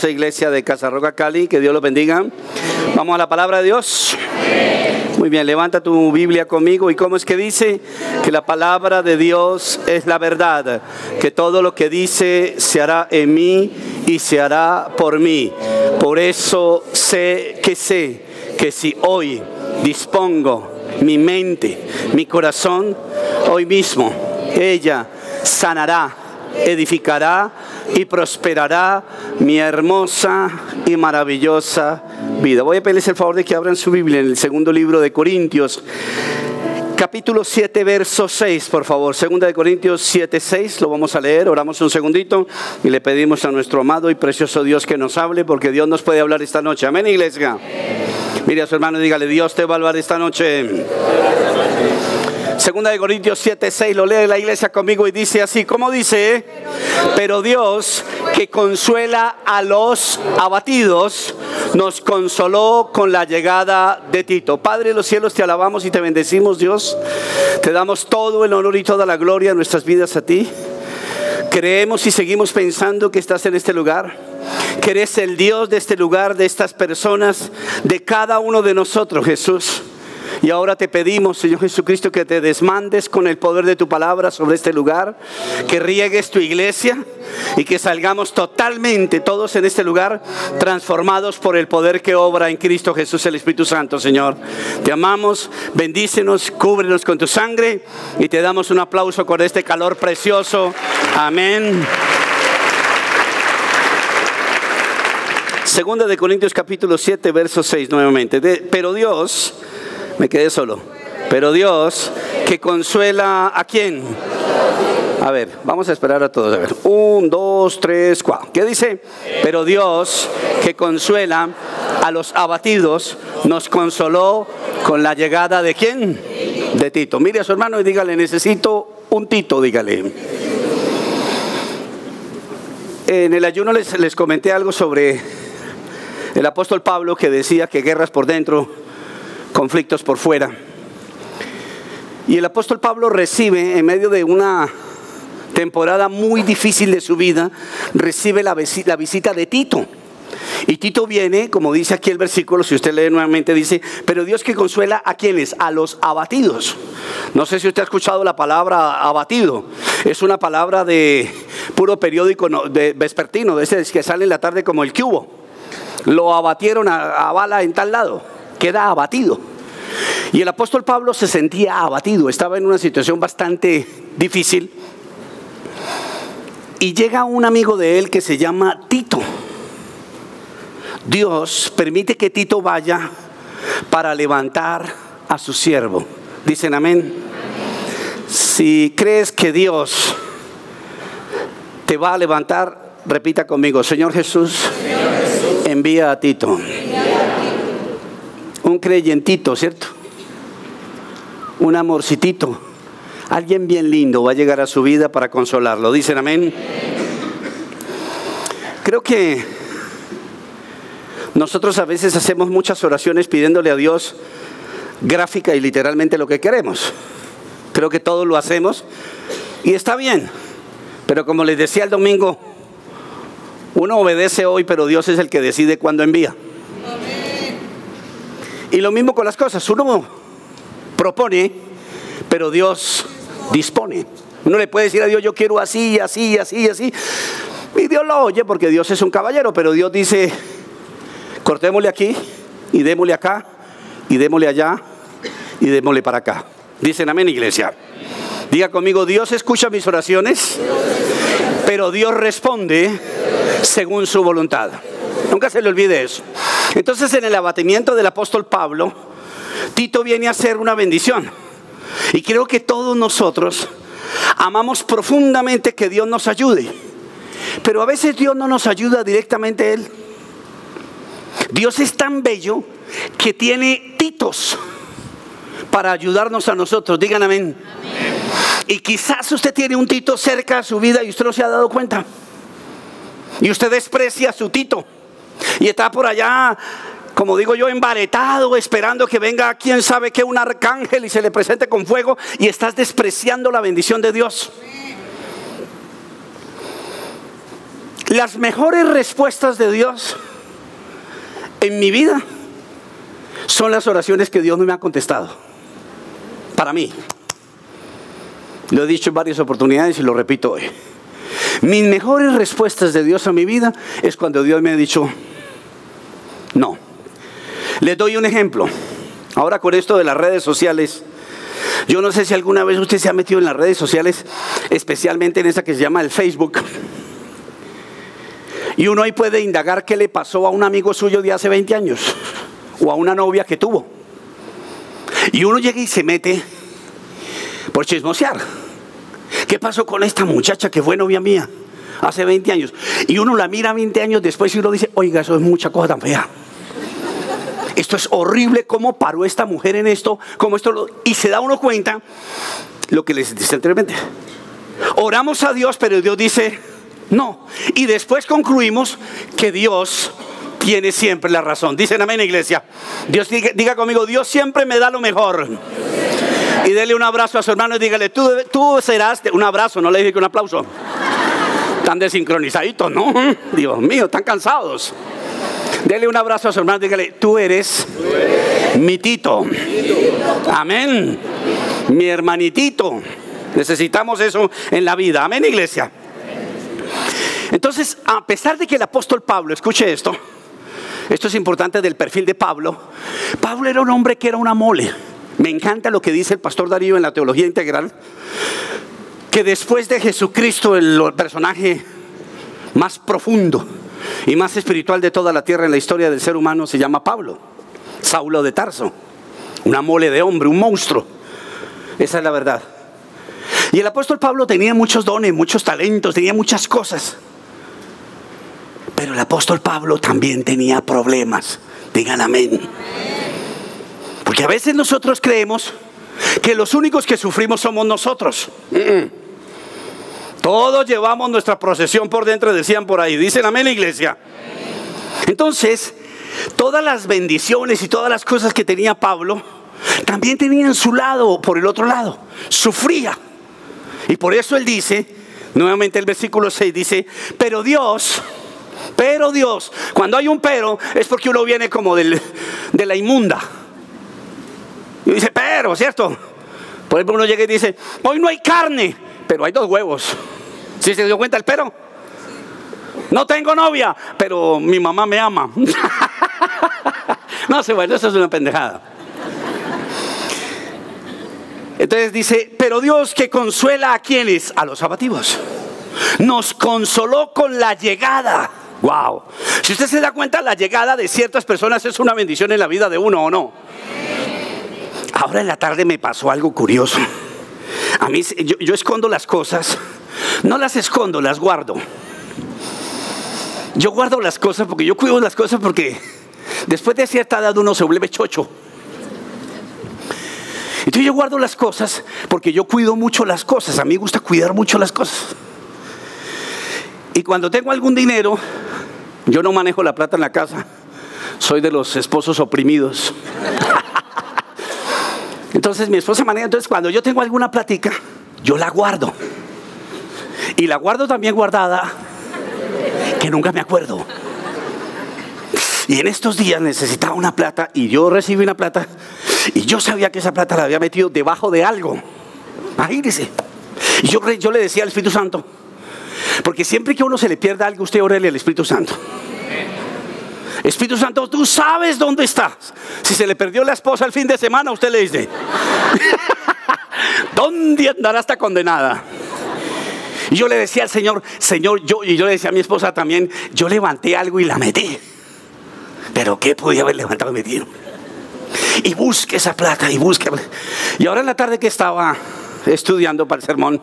hermosa iglesia de Casa Roca, Cali. Que Dios los bendiga. Vamos a la palabra de Dios. Muy bien, levanta tu Biblia conmigo. ¿Y cómo es que dice? Que la palabra de Dios es la verdad. Que todo lo que dice se hará en mí y se hará por mí. Por eso sé que si hoy dispongo mi mente, mi corazón, hoy mismo ella sanará, edificará y prosperará mi hermosa y maravillosa vida. Voy a pedirles el favor de que abran su Biblia en el segundo libro de Corintios, capítulo 7, verso 6, por favor. Segunda de Corintios 7, 6, lo vamos a leer. Oramos un segundito y le pedimos a nuestro amado y precioso Dios que nos hable, porque Dios nos puede hablar esta noche. Amén, iglesia. Mire a su hermano y dígale: Dios te va a hablar esta noche. Segunda de Corintios 7, 6, lo lee la iglesia conmigo y dice así. ¿Cómo dice? Pero Dios, que consuela a los abatidos, nos consoló con la llegada de Tito. Padre de los cielos, te alabamos y te bendecimos, Dios. Te damos todo el honor y toda la gloria en nuestras vidas a ti. Creemos y seguimos pensando que estás en este lugar, que eres el Dios de este lugar, de estas personas, de cada uno de nosotros, Jesús. Y ahora te pedimos, Señor Jesucristo, que te desmandes con el poder de tu palabra sobre este lugar, que riegues tu iglesia y que salgamos totalmente todos en este lugar transformados por el poder que obra en Cristo Jesús, el Espíritu Santo. Señor, te amamos, bendícenos, cúbrenos con tu sangre y te damos un aplauso con este calor precioso. Amén. Segunda de Corintios capítulo 7, verso 6 nuevamente. Pero Dios... Me quedé solo. Pero Dios, que consuela ¿a quién? A ver, vamos a esperar a todos. A ver, 1, 2, 3, 4. ¿Qué dice? Pero Dios, que consuela a los abatidos, nos consoló con la llegada ¿de quién? De Tito. Mire a su hermano y dígale: necesito un Tito, dígale. En el ayuno les comenté algo sobre el apóstol Pablo, que decía que guerras por dentro, conflictos por fuera. Y el apóstol Pablo recibe, en medio de una temporada muy difícil de su vida, recibe la visita de Tito. Y Tito viene, como dice aquí el versículo, si usted lee nuevamente, dice: pero Dios que consuela ¿a quiénes? A los abatidos. No sé si usted ha escuchado la palabra abatido. Es una palabra de puro periódico de vespertino, de ese que sale en la tarde como el que hubo. Lo abatieron a bala en tal lado. Queda abatido. Y el apóstol Pablo se sentía abatido, estaba en una situación bastante difícil. Y llega un amigo de él que se llama Tito. Dios permite que Tito vaya para levantar a su siervo. Dicen amén. Si crees que Dios te va a levantar, repita conmigo: Señor Jesús, envía a Tito. Un creyentito, ¿cierto? Un amorcitito, alguien bien lindo va a llegar a su vida para consolarlo. ¿Dicen amén? Creo que nosotros a veces hacemos muchas oraciones pidiéndole a Dios gráfica y literalmente lo que queremos. Creo que todos lo hacemos y está bien, pero como les decía el domingo, uno obedece hoy, pero Dios es el que decide cuándo envía. Y lo mismo con las cosas, uno propone, pero Dios dispone. Uno le puede decir a Dios: yo quiero así, así, así, así. Y Dios lo oye porque Dios es un caballero, pero Dios dice: cortémosle aquí, y démosle acá, y démosle allá, y démosle para acá. Dicen amén, iglesia. Diga conmigo: Dios escucha mis oraciones, pero Dios responde según su voluntad. Nunca se le olvide eso. Entonces, en el abatimiento del apóstol Pablo, Tito viene a ser una bendición. Y creo que todos nosotros amamos profundamente que Dios nos ayude. Pero a veces Dios no nos ayuda directamente a Él. Dios es tan bello que tiene Titos para ayudarnos a nosotros. Digan amén. Amén. Y quizás usted tiene un Tito cerca de su vida y usted no se ha dado cuenta. Y usted desprecia a su Tito. Y está por allá, como digo yo, embaretado, esperando que venga quién sabe qué, un arcángel y se le presente con fuego, y estás despreciando la bendición de Dios. Las mejores respuestas de Dios en mi vida son las oraciones que Dios no me ha contestado. Para mí. Lo he dicho en varias oportunidades y lo repito hoy. Mis mejores respuestas de Dios a mi vida es cuando Dios me ha dicho no. Les doy un ejemplo. Ahora con esto de las redes sociales, yo no sé si alguna vez usted se ha metido en las redes sociales, especialmente en esa que se llama el Facebook. Y uno ahí puede indagar qué le pasó a un amigo suyo de hace 20 años o a una novia que tuvo. Y uno llega y se mete por chismosear. ¿Qué pasó con esta muchacha que fue novia mía hace 20 años? Y uno la mira 20 años después y uno dice, oiga, eso es mucha cosa tan fea. Esto es horrible, cómo paró esta mujer en esto, cómo y se da uno cuenta lo que les dije anteriormente. Oramos a Dios, pero Dios dice no. Y después concluimos que Dios tiene siempre la razón. Dicen amén, iglesia. Dios, diga conmigo, Dios siempre me da lo mejor. Y dele un abrazo a su hermano y dígale, tú serás, un abrazo, no le dije que un aplauso. Están desincronizaditos, ¿no? Dios mío, están cansados. Dele un abrazo a su hermano y dígale, tú eres mi Tito. Amén. Mi hermanitito. Necesitamos eso en la vida. Amén, iglesia. Entonces, a pesar de que el apóstol Pablo, escuche esto es importante del perfil de Pablo. Pablo era un hombre que era una mole. Me encanta lo que dice el pastor Darío en la teología integral, que después de Jesucristo, el personaje más profundo y más espiritual de toda la tierra en la historia del ser humano se llama Pablo, Saulo de Tarso. Una mole de hombre, un monstruo. Esa es la verdad. Y el apóstol Pablo tenía muchos dones, muchos talentos, tenía muchas cosas. Pero el apóstol Pablo también tenía problemas. Digan amén. Porque a veces nosotros creemos que los únicos que sufrimos somos nosotros. Todos llevamos nuestra procesión por dentro, decían por ahí. Dicen amén, iglesia. Entonces, todas las bendiciones y todas las cosas que tenía Pablo también tenían su lado por el otro lado. Sufría. Y por eso él dice, nuevamente el versículo 6 dice, pero Dios, cuando hay un pero es porque uno viene como de la inmunda. Y dice, pero, ¿cierto? Por ejemplo, uno llega y dice, hoy no hay carne, pero hay 2 huevos. ¿Sí se dio cuenta el pero? No tengo novia, pero mi mamá me ama. No sé, bueno, eso es una pendejada. Entonces dice, pero Dios que consuela a quienes, a los abatidos, nos consoló con la llegada. Wow. Si usted se da cuenta, la llegada de ciertas personas es una bendición en la vida de uno, ¿o no? Ahora en la tarde me pasó algo curioso. A mí, yo escondo las cosas. No las escondo, las guardo. Yo guardo las cosas porque yo cuido las cosas porque después de cierta edad uno se vuelve chocho. Entonces yo guardo las cosas porque yo cuido mucho las cosas. A mí me gusta cuidar mucho las cosas. Y cuando tengo algún dinero, yo no manejo la plata en la casa. Soy de los esposos oprimidos. Entonces mi esposa maneja. Entonces cuando yo tengo alguna plática, yo la guardo. Y la guardo también guardada, que nunca me acuerdo. Y en estos días necesitaba una plata y yo recibí una plata y yo sabía que esa plata la había metido debajo de algo. Imagínese. Y yo le decía al Espíritu Santo, porque siempre que a uno se le pierda algo, usted órele al Espíritu Santo. Espíritu Santo, tú sabes dónde estás. Si se le perdió la esposa el fin de semana, usted le dice, ¿dónde andará esta condenada? Y yo le decía al Señor, y yo le decía a mi esposa también, yo levanté algo y la metí. Pero ¿qué podía haber levantado y metido? Y busque esa plata y busque. Y ahora en la tarde que estaba estudiando para el sermón,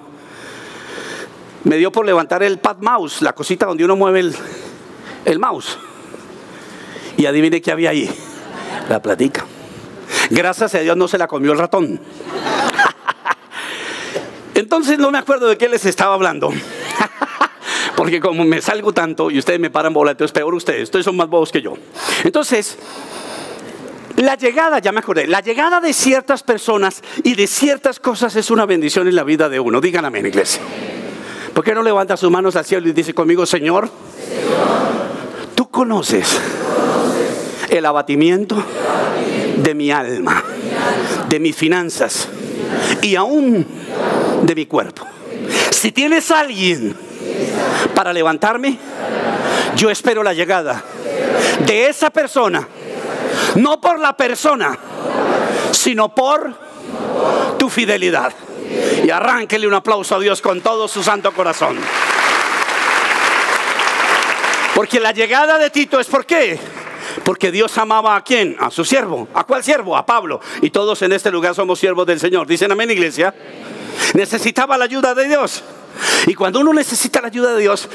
me dio por levantar el pad mouse, la cosita donde uno mueve el mouse. Y adivine qué había ahí, la platica. Gracias a Dios no se la comió el ratón. Entonces no me acuerdo de qué les estaba hablando. Porque como me salgo tanto y ustedes me paran bola, entonces peor ustedes son más bobos que yo. Entonces, la llegada, ya me acordé, la llegada de ciertas personas y de ciertas cosas es una bendición en la vida de uno. Digan amén, iglesia. ¿Por qué no levanta sus manos al cielo y dice conmigo, Señor, Tú conoces el abatimiento de mi alma, de mis finanzas y aún de mi cuerpo. Si tienes a alguien para levantarme, yo espero la llegada de esa persona, no por la persona, sino por tu fidelidad. Y arránquele un aplauso a Dios con todo su santo corazón. Porque la llegada de Tito es ¿por qué? Porque Dios amaba ¿a quién? A su siervo. ¿A cuál siervo? A Pablo. Y todos en este lugar somos siervos del Señor. ¿Dicen amén, iglesia? Necesitaba la ayuda de Dios. Y cuando uno necesita la ayuda de Dios,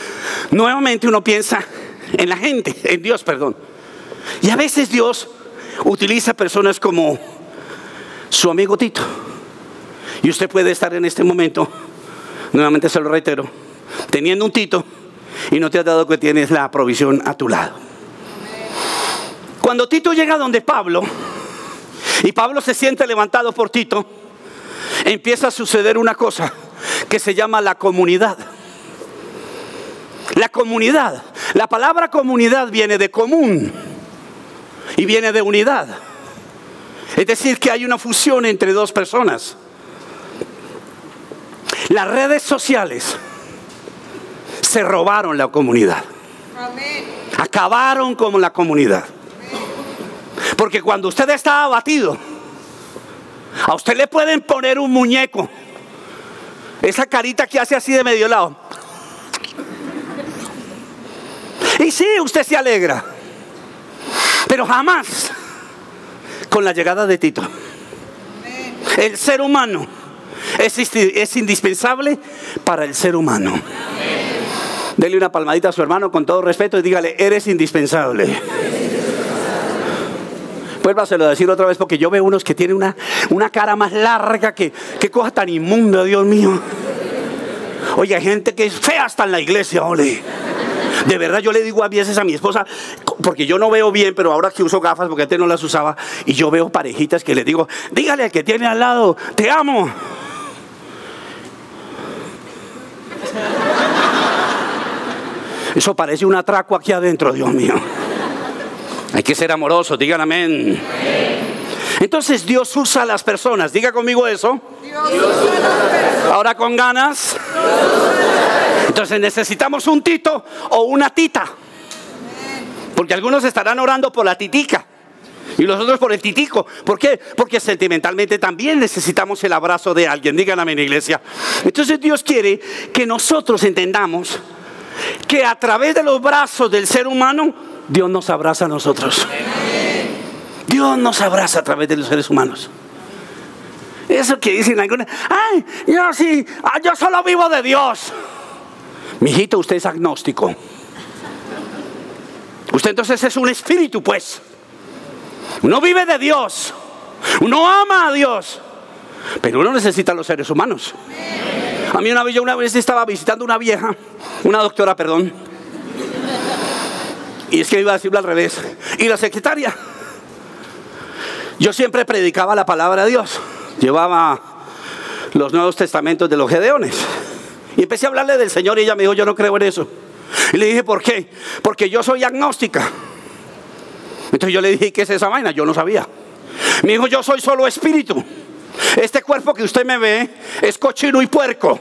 nuevamente uno piensa en la gente, en Dios, perdón. Y a veces Dios utiliza personas como su amigo Tito. Y usted puede estar en este momento, nuevamente se lo reitero, teniendo un Tito y no te has dado que tienes la provisión a tu lado. Cuando Tito llega donde Pablo y Pablo se siente levantado por Tito, empieza a suceder una cosa que se llama la comunidad. La comunidad, la palabra comunidad viene de común y viene de unidad. Es decir, que hay una fusión entre dos personas. Las redes sociales se robaron la comunidad. Acabaron con la comunidad. Porque cuando usted está abatido, a usted le pueden poner un muñeco, esa carita que hace así de medio lado, y sí, usted se alegra. Pero jamás con la llegada de Tito. El ser humano es indispensable para el ser humano. Dele una palmadita a su hermano con todo respeto y dígale: eres indispensable. Vuélvaselo a decir otra vez, porque yo veo unos que tienen una cara más larga que qué cosa tan inmunda, Dios mío. Oye, hay gente que es fea hasta en la iglesia, ole. De verdad, yo le digo a veces a mi esposa, porque yo no veo bien, pero ahora que uso gafas, porque antes no las usaba, y yo veo parejitas que le digo: dígale al que tiene al lado, te amo. Eso parece un atraco aquí adentro, Dios mío. Hay que ser amorosos, digan amén. Entonces Dios usa a las personas. Diga conmigo eso. Ahora con ganas. Entonces necesitamos un Tito o una Tita. Porque algunos estarán orando por la titica y los otros por el titico. ¿Por qué? Porque sentimentalmente también necesitamos el abrazo de alguien. Digan amén, iglesia. Entonces Dios quiere que nosotros entendamos que a través de los brazos del ser humano, Dios nos abraza a nosotros. Dios nos abraza a través de los seres humanos. Eso que dicen algunos: ay, yo solo vivo de Dios. Mijito, usted es agnóstico. Usted entonces es un espíritu, pues. Uno vive de Dios, uno ama a Dios, pero uno necesita a los seres humanos. A mí yo una vez estaba visitando una doctora, perdón. Y es que iba a decirlo al revés. Y la secretaria, yo siempre predicaba la palabra de Dios. Llevaba los Nuevos Testamentos de los Gedeones. Y empecé a hablarle del Señor y ella me dijo: yo no creo en eso. Y le dije: ¿por qué? Porque yo soy agnóstica. Entonces yo le dije: ¿qué es esa vaina? Yo no sabía. Me dijo: yo soy solo espíritu. Este cuerpo que usted me ve es cochino y puerco.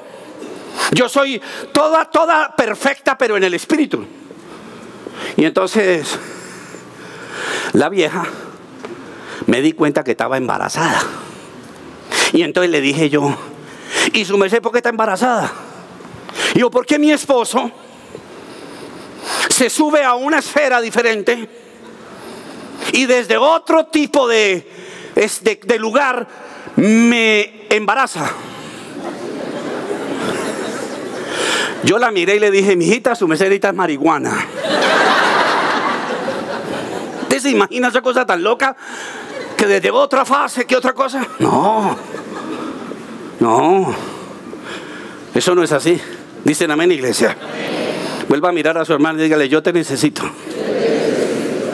Yo soy toda perfecta, pero en el espíritu. Y entonces la vieja, me di cuenta que estaba embarazada. Y entonces le dije yo: ¿y su merced por qué está embarazada? Y yo: ¿por qué mi esposo se sube a una esfera diferente y desde otro tipo de lugar me embaraza? Yo la miré y le dije: mijita, su merced es marihuana. ¿Usted se imagina esa cosa tan loca? Que desde otra fase, ¿qué otra cosa? No, eso no es así. Dicen amén, iglesia. Vuelva a mirar a su hermano y dígale: yo te necesito.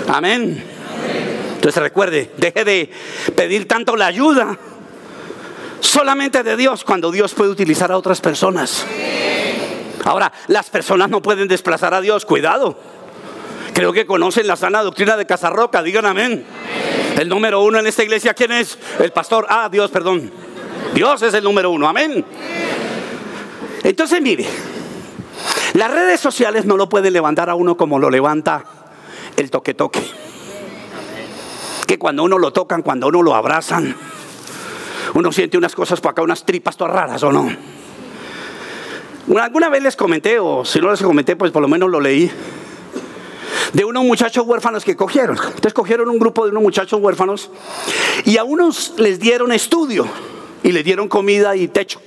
Amén. Entonces recuerde, deje de pedir tanto la ayuda solamente de Dios, cuando Dios puede utilizar a otras personas. Ahora, las personas no pueden desplazar a Dios, cuidado. Creo que conocen la sana doctrina de Casarroca, digan amén. El número uno en esta iglesia, ¿quién es? El pastor. Dios, perdón. Dios es el número uno, amén. Entonces mire, las redes sociales no lo pueden levantar a uno como lo levanta el toque-toque. Que cuando uno lo tocan, cuando uno lo abrazan, uno siente unas cosas por acá, unas tripas todas raras, ¿o no? Alguna vez les comenté, o si no les comenté, pues por lo menos lo leí, de unos muchachos huérfanos que cogieron. Entonces cogieron un grupo de unos muchachos huérfanos y a unos les dieron estudio y les dieron comida y techo.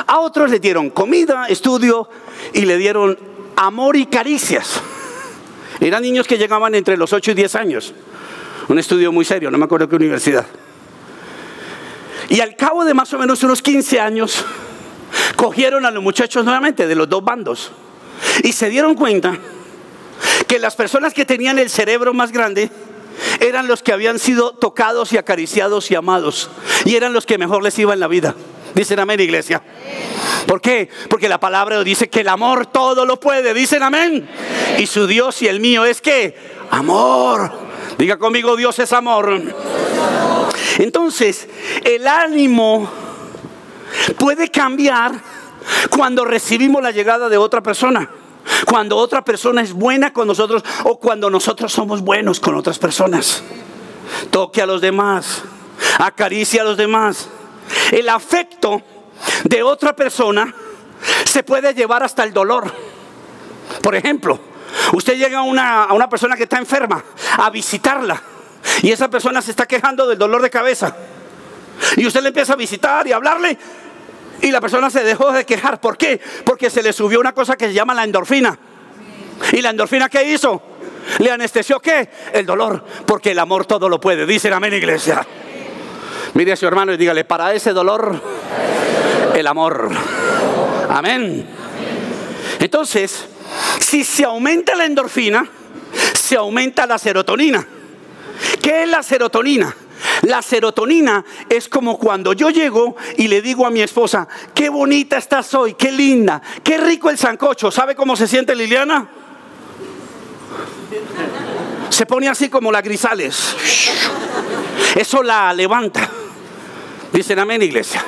A otros les dieron comida, estudio y le dieron amor y caricias. Eran niños que llegaban entre los 8 y 10 años. Un estudio muy serio, no me acuerdo qué universidad. Y al cabo de más o menos unos 15 años, cogieron a los muchachos nuevamente de los dos bandos y se dieron cuenta que las personas que tenían el cerebro más grande eran los que habían sido tocados y acariciados y amados, y eran los que mejor les iba en la vida. Dicen amén, iglesia. ¿Por qué? Porque la palabra dice que el amor todo lo puede. Dicen amén. Y su Dios y el mío es ¿qué? Amor. Diga conmigo, Dios es amor. Entonces, el ánimo puede cambiar cuando recibimos la llegada de otra persona. Cuando otra persona es buena con nosotros o cuando nosotros somos buenos con otras personas. Toque a los demás, acaricie a los demás. El afecto de otra persona se puede llevar hasta el dolor. Por ejemplo, usted llega a una persona que está enferma a visitarla y esa persona se está quejando del dolor de cabeza y usted le empieza a visitar y a hablarle y la persona se dejó de quejar. ¿Por qué? Porque se le subió una cosa que se llama la endorfina. ¿Y la endorfina qué hizo? ¿Le anestesió qué? El dolor. Porque el amor todo lo puede. Dicen amén, iglesia. Mire a su hermano y dígale, para ese dolor, el amor. Amén. Entonces, si se aumenta la endorfina, se aumenta la serotonina. ¿Qué es la serotonina? La serotonina es como cuando yo llego y le digo a mi esposa, qué bonita estás hoy, qué linda, qué rico el sancocho. ¿Sabe cómo se siente Liliana? Se pone así como la Grisales. Eso la levanta. Dicen amén, iglesia.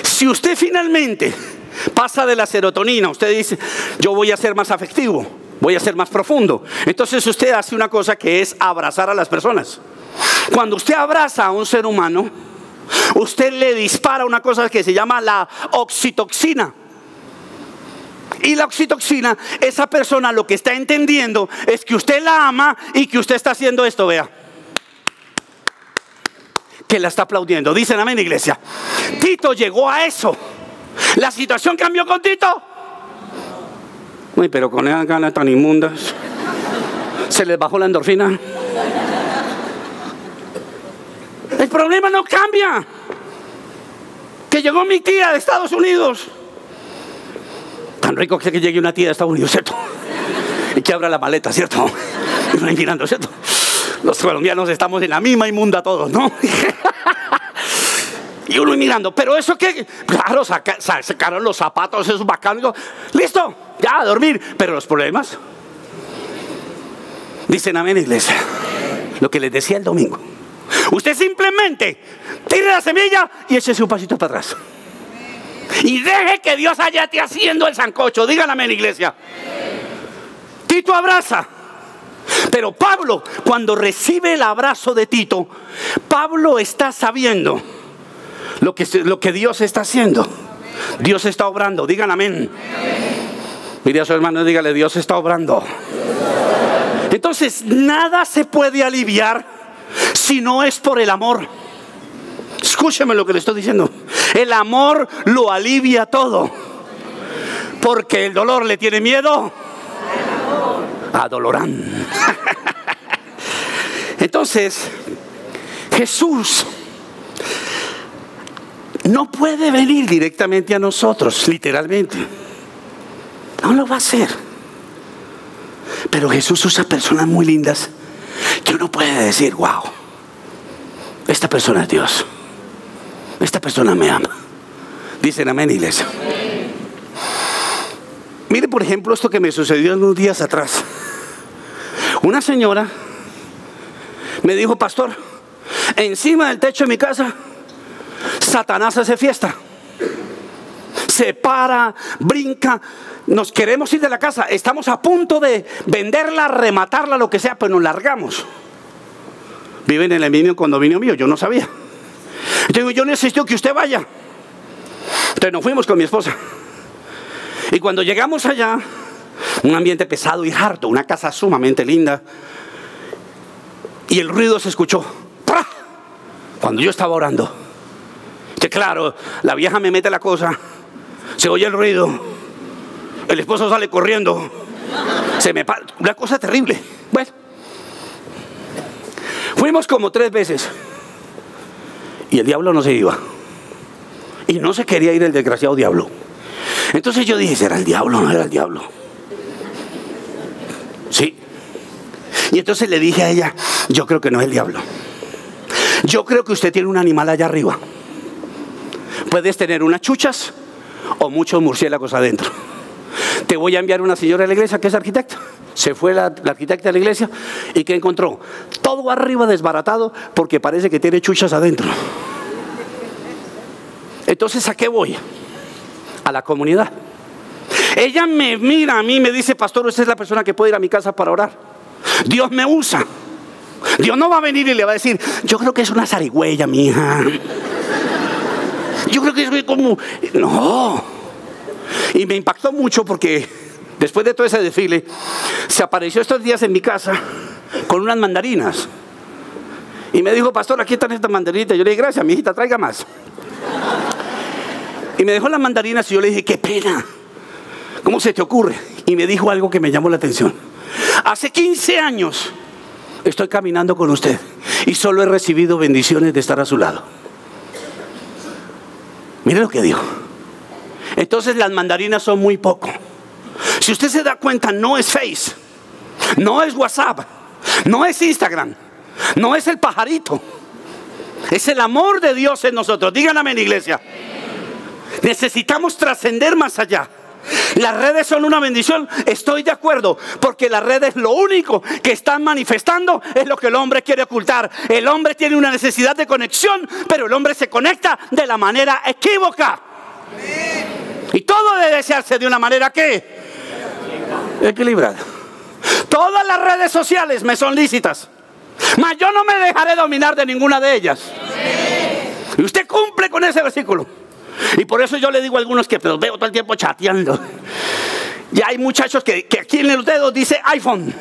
Si usted finalmente pasa de la serotonina, usted dice, yo voy a ser más afectivo, voy a ser más profundo. Entonces usted hace una cosa que es abrazar a las personas. Cuando usted abraza a un ser humano, usted le dispara una cosa que se llama la oxitoxina. Y la oxitoxina, esa persona lo que está entendiendo es que usted la ama y que usted está haciendo esto, vea. Que la está aplaudiendo. Dicen amén, iglesia. Tito llegó a eso. ¿La situación cambió con Tito? Uy, pero con esas ganas tan inmundas, ¿se les bajó la endorfina? El problema no cambia. Que llegó mi tía de Estados Unidos. Tan rico que llegue una tía de Estados Unidos, ¿cierto? Y que abra la maleta, ¿cierto? Y uno ahí mirando, ¿cierto? Los colombianos estamos en la misma inmunda todos, ¿no? Y uno mirando, pero eso que, claro, sacaron los zapatos, esos bacanos. Listo, ya a dormir. Pero los problemas, dicen amén, iglesia. Lo que les decía el domingo. Usted simplemente tire la semilla y échese un pasito para atrás. Y deje que Dios haya te haciendo el sancocho. Digan amén, iglesia. Tito abraza. Pero Pablo, cuando recibe el abrazo de Tito, Pablo está sabiendo lo que Dios está haciendo. Dios está obrando. Digan amén. Mire a su hermano y dígale, Dios está obrando. Entonces, nada se puede aliviar si no es por el amor. Escúcheme lo que le estoy diciendo. El amor lo alivia todo. Porque el dolor le tiene miedo a dolorán. Entonces, Jesús no puede venir directamente a nosotros, literalmente. No lo va a hacer. Pero Jesús usa personas muy lindas que uno puede decir, wow, esta persona es Dios. Esta persona me ama. Dicen amén, iglesia. Mire, por ejemplo, esto que me sucedió unos días atrás. Una señora me dijo: pastor, encima del techo de mi casa Satanás hace fiesta, se para, brinca, nos queremos ir de la casa, estamos a punto de venderla, rematarla, lo que sea, pero nos largamos. Viven en el mismo condominio mío, yo no sabía. Yo digo: yo necesito que usted vaya. Entonces nos fuimos con mi esposa. Y cuando llegamos allá, un ambiente pesado y harto, una casa sumamente linda, y el ruido se escuchó ¡prá! Cuando yo estaba orando. Que claro, la vieja me mete la cosa, se oye el ruido, el esposo sale corriendo, se me para, una cosa terrible. Bueno, fuimos como 3 veces y el diablo no se iba, y no se quería ir el desgraciado diablo. Entonces yo dije: ¿será el diablo o no era el diablo? Sí. Y entonces le dije a ella: yo creo que no es el diablo, yo creo que usted tiene un animal allá arriba. Puedes tener unas chuchas o muchos murciélagos adentro. Te voy a enviar una señora de la iglesia que es arquitecta. Se fue la arquitecta de la iglesia, y ¿qué encontró? Todo arriba desbaratado porque parece que tiene chuchas adentro. Entonces, ¿a qué voy? A la comunidad. Ella me mira a mí y me dice: pastor, usted es la persona que puede ir a mi casa para orar. Dios me usa. Dios no va a venir y le va a decir: yo creo que es una zarigüeya, mi hija. Yo creo que es como... No. Y me impactó mucho porque después de todo ese desfile, se apareció estos días en mi casa con unas mandarinas. Y me dijo: pastor, aquí están estas mandarinas. Yo le dije: gracias, mi hijita, traiga más. Y me dejó las mandarinas y yo le dije: qué pena, ¿cómo se te ocurre? Y me dijo algo que me llamó la atención: hace 15 años estoy caminando con usted y solo he recibido bendiciones de estar a su lado. Mire lo que dijo. Entonces las mandarinas son muy poco. Si usted se da cuenta, no es Face, no es WhatsApp, no es Instagram, no es el pajarito, es el amor de Dios en nosotros. Díganme, en la iglesia, necesitamos trascender más allá. Las redes son una bendición, estoy de acuerdo, porque las redes lo único que están manifestando es lo que el hombre quiere ocultar. El hombre tiene una necesidad de conexión, pero el hombre se conecta de la manera equívoca. Y todo debe desearse de una manera ¿qué? Equilibrada. Todas las redes sociales me son lícitas, mas yo no me dejaré dominar de ninguna de ellas. Y usted cumple con ese versículo. Y por eso yo le digo a algunos que los veo todo el tiempo chateando. Ya hay muchachos que aquí en los dedos dice iPhone.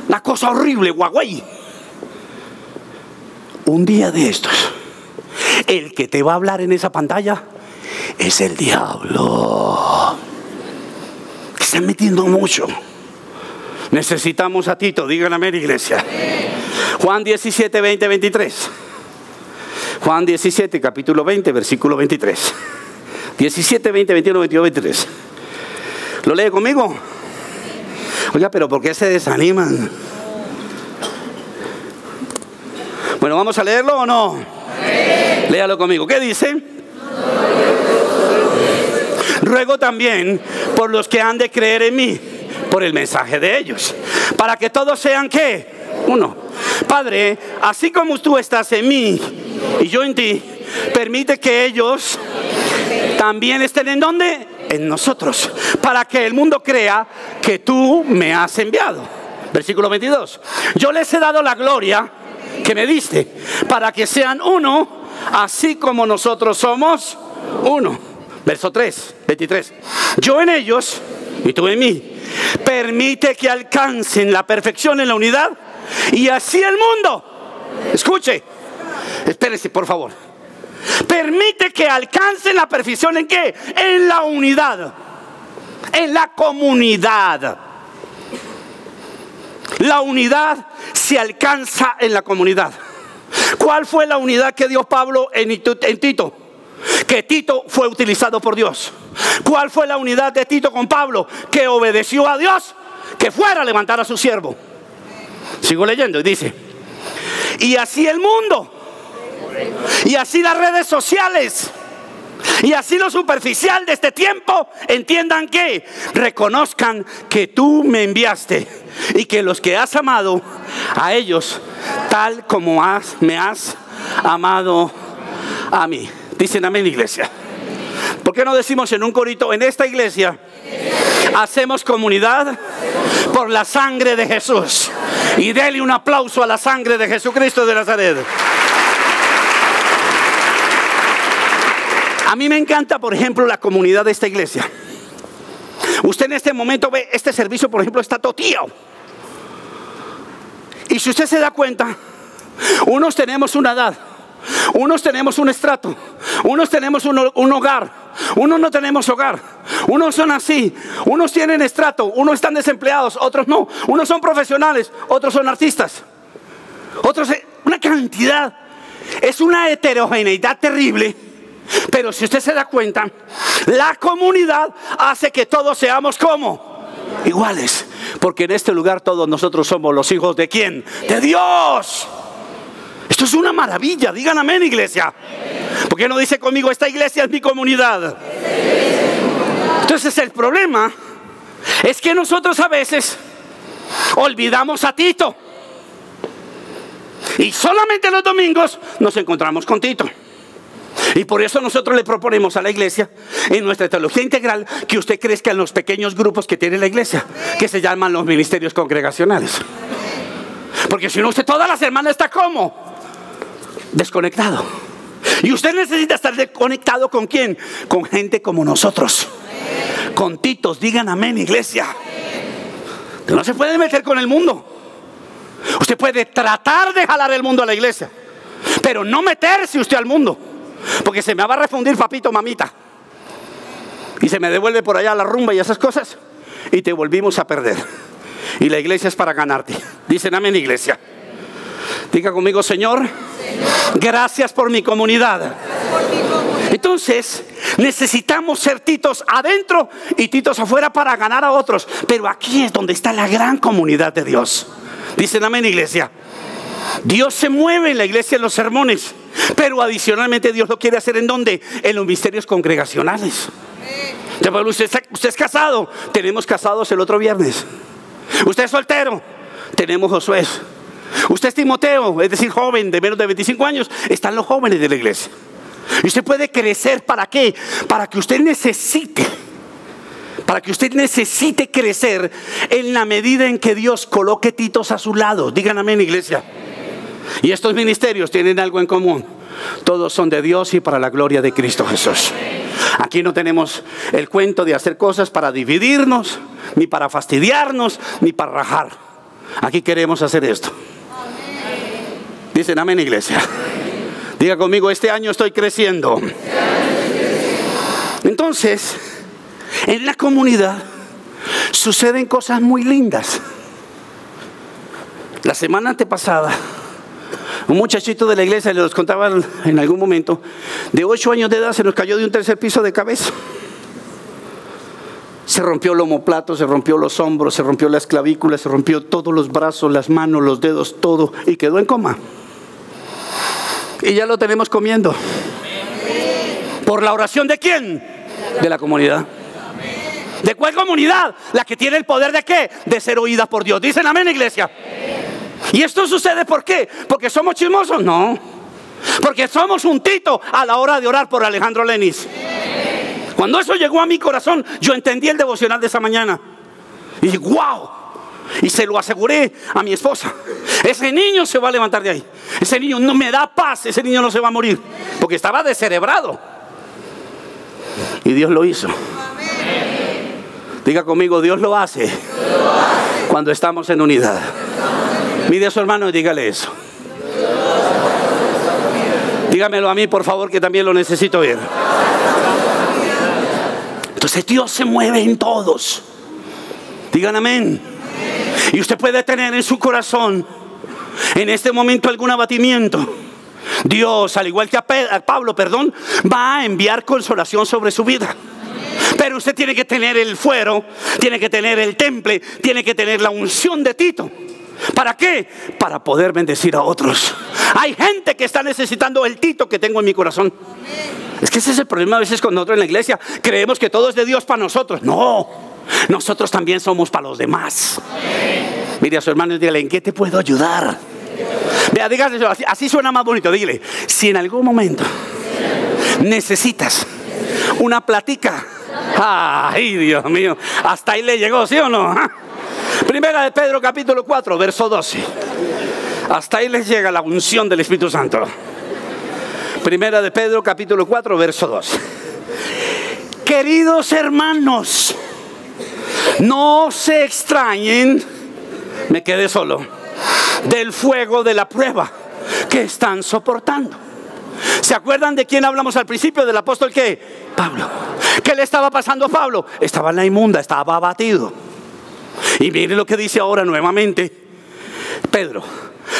Una cosa horrible, Huawei. Un día de estos, el que te va a hablar en esa pantalla es el diablo. Que están metiendo mucho. Necesitamos a Tito, díganme, iglesia. Juan 17, 20, 23. Juan 17, capítulo 20, versículo 23. 17, 20, 21, 22, 23. ¿Lo lee conmigo? Oiga, pero ¿por qué se desaniman? Bueno, ¿vamos a leerlo o no? Sí. Léalo conmigo. ¿Qué dice? Ruego también por los que han de creer en mí, por el mensaje de ellos, para que todos sean ¿qué? Uno. Padre, así como tú estás en mí y yo en ti, permite que ellos también estén ¿en dónde? En nosotros, para que el mundo crea que tú me has enviado. Versículo 22. Yo les he dado la gloria que me diste, para que sean uno, así como nosotros somos uno. Verso 3, 23. Yo en ellos y tú en mí. Permite que alcancen la perfección en la unidad, y así el mundo, escuche, espérese por favor, permite que alcancen la perfección ¿en qué? En la unidad, en la comunidad. La unidad se alcanza en la comunidad. ¿Cuál fue la unidad que dio Pablo en Tito? Que Tito fue utilizado por Dios. ¿Cuál fue la unidad de Tito con Pablo? Que obedeció a Dios, que fuera a levantar a su siervo. Sigo leyendo y dice: y así el mundo, y así las redes sociales, Y así lo superficial de este tiempo entiendan que reconozcan que tú me enviaste y que los que has amado a ellos tal como me has amado a mí. Dicen amén, iglesia. ¿Por qué no decimos en un corito: en esta iglesia hacemos comunidad por la sangre de Jesús? Y dele un aplauso a la sangre de Jesucristo de Nazaret. A mí me encanta, por ejemplo, la comunidad de esta iglesia. Usted en este momento ve, este servicio, por ejemplo, está toteado. Y si usted se da cuenta, unos tenemos una edad, unos tenemos un estrato, unos tenemos un hogar, unos no tenemos hogar, unos son así, unos tienen estrato, unos están desempleados, otros no, unos son profesionales, otros son artistas, otros, una cantidad, es una heterogeneidad terrible. Pero si usted se da cuenta, la comunidad hace que todos seamos como iguales, porque en este lugar todos nosotros somos los hijos ¿de quién? De Dios. Esto es una maravilla. Digan amén, iglesia. ¿Por qué no dice conmigo: esta iglesia es mi comunidad? Entonces el problema es que nosotros a veces olvidamos a Tito, y solamente los domingos nos encontramos con Tito. Y por eso nosotros le proponemos a la iglesia, en nuestra teología integral, que usted crezca en los pequeños grupos que tiene la iglesia, que se llaman los ministerios congregacionales. Porque si no, usted todas las semanas está como desconectado. Y usted necesita estar desconectado ¿con quién? Con gente como nosotros, con Titos. Digan amén, iglesia. Que no se puede meter con el mundo. Usted puede tratar de jalar el mundo a la iglesia, pero no meterse usted al mundo, porque se me va a refundir papito, mamita, y se me devuelve por allá la rumba y esas cosas, y te volvimos a perder. Y la iglesia es para ganarte. Dicen amén, iglesia. Diga conmigo: Señor, gracias por mi comunidad. Entonces necesitamos ser Titos adentro y Titos afuera para ganar a otros. Pero aquí es donde está la gran comunidad de Dios. Dicen amén, iglesia. Dios se mueve en la iglesia, en los sermones, pero adicionalmente Dios lo quiere hacer ¿en dónde? En los ministerios congregacionales. Usted es casado, tenemos casados el otro viernes. Usted es soltero, tenemos Josué. Usted es Timoteo, es decir, joven de menos de 25 años, están los jóvenes de la iglesia. Y usted puede crecer, ¿para qué? Para que usted necesite crecer en la medida en que Dios coloque Titos a su lado. Digan amén, iglesia. Y estos ministerios tienen algo en común: todos son de Dios y para la gloria de Cristo Jesús. Aquí no tenemos el cuento de hacer cosas para dividirnos, ni para fastidiarnos, ni para rajar. Aquí queremos hacer esto. Dicen amén, iglesia. Diga conmigo: este año estoy creciendo. Entonces, en la comunidad suceden cosas muy lindas. La semana antepasada, un muchachito de la iglesia, les contaba en algún momento, de 8 años de edad, se nos cayó de un 3er piso de cabeza. Se rompió el omoplato, se rompió los hombros, se rompió las clavículas, se rompió todos los brazos, las manos, los dedos, todo, y quedó en coma. Y ya lo tenemos comiendo. ¿Por la oración de quién? De la comunidad. ¿De cuál comunidad? La que tiene el poder ¿de qué? De ser oída por Dios. Dicen amén, iglesia. ¿Y esto sucede por qué? ¿Porque somos chismosos? No. Porque somos un Tito a la hora de orar por Alejandro Lenis. Cuando eso llegó a mi corazón, yo entendí el devocional de esa mañana. Y dije: wow. Y se lo aseguré a mi esposa: ese niño se va a levantar de ahí. Ese niño no me da paz. Ese niño no se va a morir. Porque estaba descerebrado. Y Dios lo hizo. Diga conmigo: Dios lo hace cuando estamos en unidad. Mire a su hermano y dígale eso. Dígamelo a mí, por favor, que también lo necesito oír. Entonces Dios se mueve en todos. Digan amén. Y usted puede tener en su corazón en este momento algún abatimiento. Dios, al igual que a Pablo, va a enviar consolación sobre su vida. Pero usted tiene que tener el fuero, tiene que tener el temple, tiene que tener la unción de Tito. ¿Para qué? Para poder bendecir a otros. Hay gente que está necesitando el Tito que tengo en mi corazón. Es que ese es el problema a veces con nosotros en la iglesia. Creemos que todo es de Dios para nosotros. No, nosotros también somos para los demás. Mire a su hermano y dígale, ¿en qué te puedo ayudar? Vea, dígale, así suena más bonito. Dile, si en algún momento necesitas una platica. Ay, Dios mío, hasta ahí le llegó, ¿sí o no? Primera de Pedro capítulo 4, verso 12. Hasta ahí les llega la unción del Espíritu Santo. Primera de Pedro capítulo 4, verso 12. Queridos hermanos, no se extrañen, me quedé solo, del fuego de la prueba que están soportando. ¿Se acuerdan de quién hablamos al principio? Del apóstol ¿qué? Pablo. ¿Qué le estaba pasando a Pablo? Estaba en la inmunda, estaba abatido. Y miren lo que dice ahora nuevamente Pedro.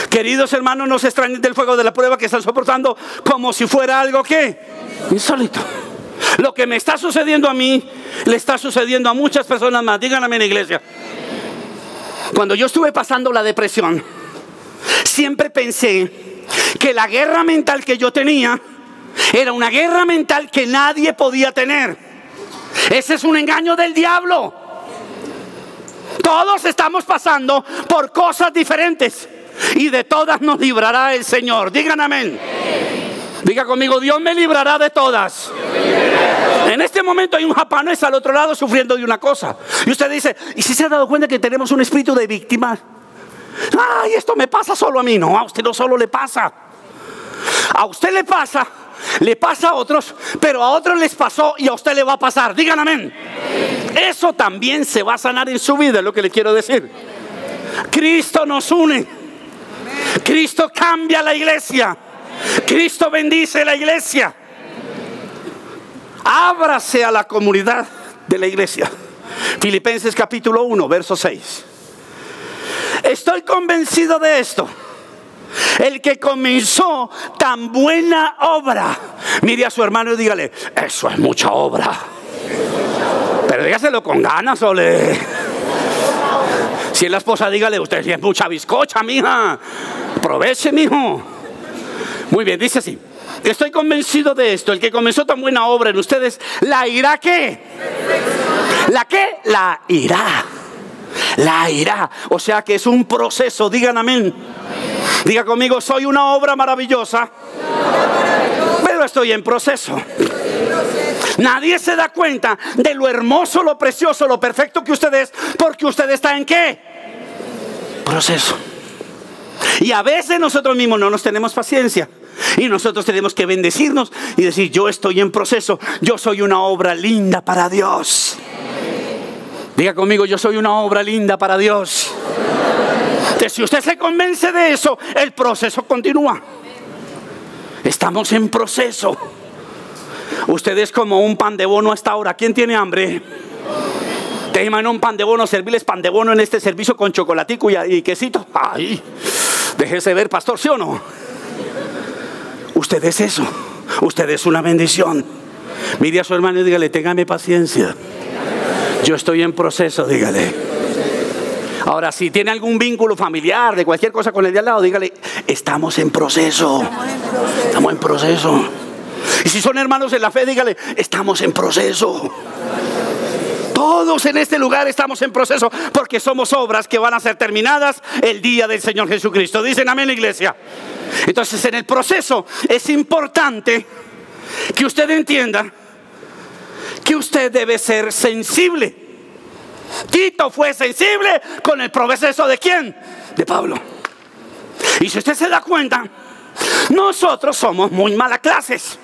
Queridos hermanos, no se extrañen del fuego de la prueba que están soportando, como si fuera algo ¿qué? Insólito. Lo que me está sucediendo a mí le está sucediendo a muchas personas más. Díganme en la iglesia. Cuando yo estuve pasando la depresión, siempre pensé que la guerra mental que yo tenía era una guerra mental que nadie podía tener. Ese es un engaño del diablo. Todos estamos pasando por cosas diferentes y de todas nos librará el Señor. Digan amén. Diga conmigo, Dios me librará de todas. En este momento hay un japonés al otro lado sufriendo de una cosa. Y usted dice, ¿y si se ha dado cuenta que tenemos un espíritu de víctima? Ay, esto me pasa solo a mí. No, a usted no solo le pasa. A usted le pasa a otros, pero a otros les pasó y a usted le va a pasar. Digan amén. Eso también se va a sanar en su vida, es lo que le quiero decir. Cristo nos une. Cristo cambia la iglesia. Cristo bendice la iglesia. Ábrase a la comunidad de la iglesia. Filipenses capítulo 1, verso 6. Estoy convencido de esto. El que comenzó tan buena obra. Mire a su hermano y dígale, eso es mucha obra. Pero dígaselo con ganas, ole. Si es la esposa, dígale, usted es mucha bizcocha, mija. Aproveche, mijo. Muy bien, dice así. Estoy convencido de esto. El que comenzó tan buena obra en ustedes, ¿la irá qué? ¿La qué? La irá. La irá. O sea que es un proceso. Digan amén. Diga conmigo, soy una obra maravillosa, pero estoy en proceso. Nadie se da cuenta de lo hermoso, lo precioso, lo perfecto que usted es, porque usted está en ¿qué? Proceso. Y a veces nosotros mismos no nos tenemos paciencia. Y nosotros tenemos que bendecirnos y decir, yo estoy en proceso. Yo soy una obra linda para Dios. Diga conmigo, yo soy una obra linda para Dios. Entonces, si usted se convence de eso, el proceso continúa. Estamos en proceso. Usted es como un pan de bono hasta ahora. ¿Quién tiene hambre? ¿Te imaginas un pan de bono, servirles pan de bono en este servicio con chocolatico y quesito? Ay, déjese ver, pastor, ¿sí o no? Usted es eso. Usted es una bendición. Mire a su hermano y dígale, téngame paciencia. Yo estoy en proceso, dígale. Ahora, si tiene algún vínculo familiar de cualquier cosa con el de al lado, dígale, estamos en proceso. Estamos en proceso. Y si son hermanos en la fe, dígale, estamos en proceso. Todos en este lugar estamos en proceso, porque somos obras que van a ser terminadas el día del Señor Jesucristo. Dicen amén, iglesia. Entonces, en el proceso es importante que usted entienda que usted debe ser sensible. Tito fue sensible con el proceso ¿de quién? De Pablo. Y si usted se da cuenta, nosotros somos muy mala clases.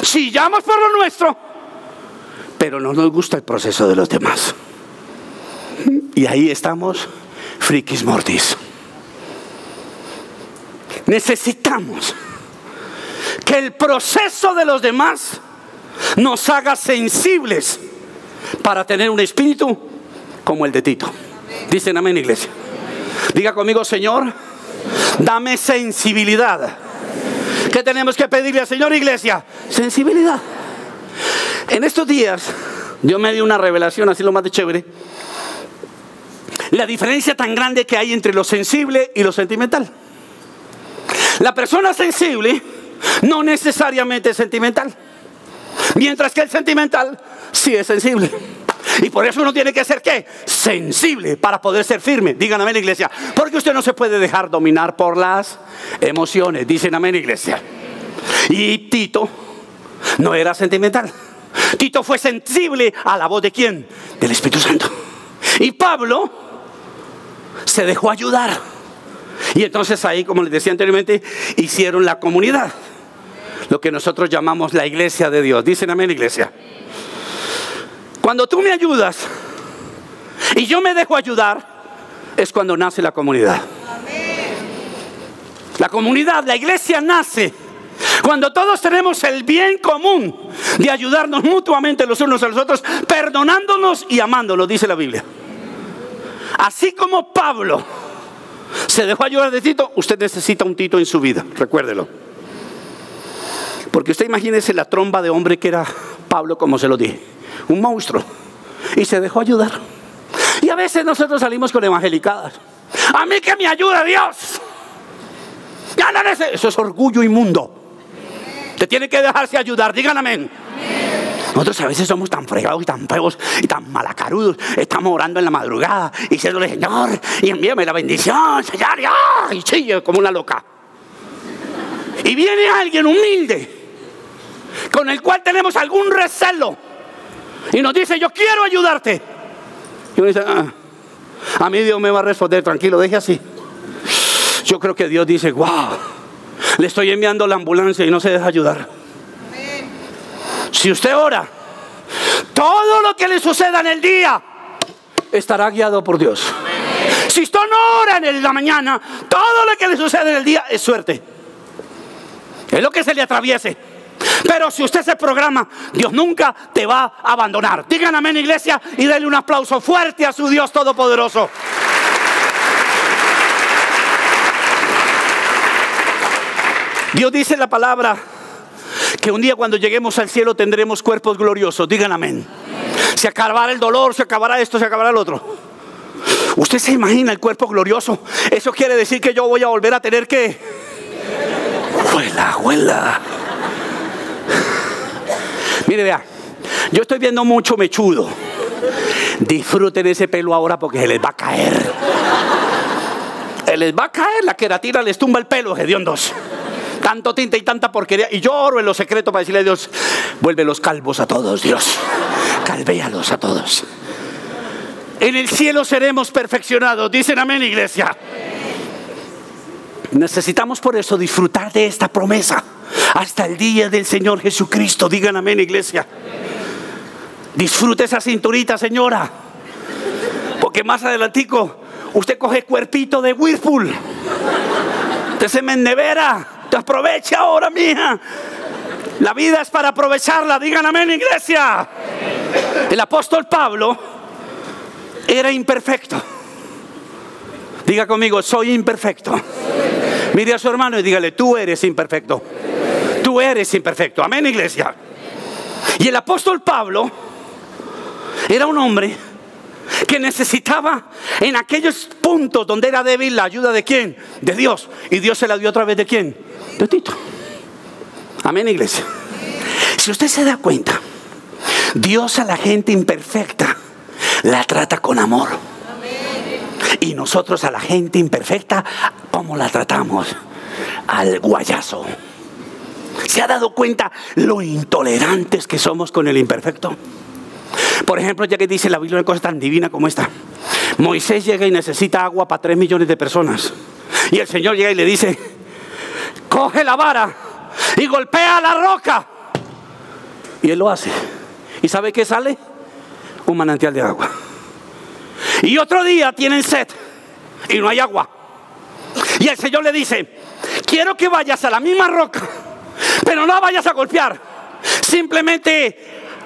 Chillamos por lo nuestro, pero no nos gusta el proceso de los demás. Y ahí estamos, frikis mortis. Necesitamos que el proceso de los demás nos haga sensibles para tener un espíritu como el de Tito. Dicen amén, iglesia. Diga conmigo, Señor, dame sensibilidad. ¿Qué tenemos que pedirle al Señor, iglesia? Sensibilidad. En estos días yo me di una revelación así lo más de chévere. La diferencia tan grande que hay entre lo sensible y lo sentimental. La persona sensible no necesariamente es sentimental. Mientras que el sentimental sí es sensible. Y por eso uno tiene que ser, ¿qué? Sensible para poder ser firme. Digan amén, iglesia. Porque usted no se puede dejar dominar por las emociones. Dicen amén, iglesia. Y Tito no era sentimental. Tito fue sensible a la voz de ¿quién? Del Espíritu Santo. Y Pablo se dejó ayudar. Y entonces ahí, como les decía anteriormente, hicieron la comunidad. Lo que nosotros llamamos la iglesia de Dios. Dicen amén, iglesia. Cuando tú me ayudas y yo me dejo ayudar, es cuando nace la comunidad. La comunidad, la iglesia nace cuando todos tenemos el bien común de ayudarnos mutuamente los unos a los otros, perdonándonos y amándonos, dice la Biblia. Así como Pablo se dejó ayudar de Tito, usted necesita un Tito en su vida, recuérdelo. Porque usted imagínese la tromba de hombre que era Pablo, como se lo dije, un monstruo, y se dejó ayudar. Y a veces nosotros salimos con evangelicadas: a mí que me ayuda Dios. Ya no eso es orgullo inmundo. Te tiene que dejarse ayudar, digan amén. Nosotros a veces somos tan fregados y tan feos y tan malacarudos. Estamos orando en la madrugada y diciéndole: Señor, y envíame la bendición, Señor, y chille como una loca. Y viene alguien humilde con el cual tenemos algún recelo y nos dice: yo quiero ayudarte. Y uno dice: a mí Dios me va a responder, tranquilo, deje así. Yo creo que Dios dice: wow, le estoy enviando la ambulancia y no se deja ayudar. Si usted ora, todo lo que le suceda en el día estará guiado por Dios. Si usted no ora en la mañana, todo lo que le sucede en el día es suerte. Es lo que se le atraviese. Pero si usted se programa, Dios nunca te va a abandonar. Digan amén, iglesia, y denle un aplauso fuerte a su Dios todopoderoso. Dios dice en la palabra que un día cuando lleguemos al cielo tendremos cuerpos gloriosos. Digan amén. Se acabará el dolor, se acabará esto, se acabará el otro. ¿Usted se imagina el cuerpo glorioso? Eso quiere decir que yo voy a volver a tener que... Huela. Mire, vea, yo estoy viendo mucho mechudo. Disfruten ese pelo ahora porque se les va a caer. Se les va a caer, la queratina les tumba el pelo, hediondos. Tanto tinte y tanta porquería. Y yo oro en lo secreto para decirle a Dios: vuelve los calvos a todos, Dios. Calvéalos a todos. En el cielo seremos perfeccionados. Dicen amén, iglesia. Necesitamos por eso disfrutar de esta promesa hasta el día del Señor Jesucristo. Digan amén, iglesia. Disfrute esa cinturita, señora, porque más adelantico usted coge cuerpito de Whirlpool. Usted se me ennevera. Te aprovecha ahora, mija. La vida es para aprovecharla. Digan amén, iglesia. El apóstol Pablo era imperfecto. Diga conmigo: soy imperfecto. Mire a su hermano y dígale: tú eres imperfecto. Tú eres imperfecto. Amén, iglesia. Y el apóstol Pablo era un hombre que necesitaba en aquellos puntos donde era débil la ayuda de ¿quién? De Dios. Y Dios se la dio a través de ¿quién? De Tito. Amén, iglesia. Si usted se da cuenta, Dios a la gente imperfecta la trata con amor. Y nosotros a la gente imperfecta, ¿cómo la tratamos? Al guayazo. ¿Se ha dado cuenta lo intolerantes que somos con el imperfecto? Por ejemplo, ya que dice la Biblia una cosa tan divina como esta: Moisés llega y necesita agua para 3 millones de personas. Y el Señor llega y le dice: coge la vara y golpea la roca. Y él lo hace. ¿Y sabe qué sale? Un manantial de agua. Y otro día tienen sed y no hay agua. Y el Señor le dice: quiero que vayas a la misma roca, pero no vayas a golpear, simplemente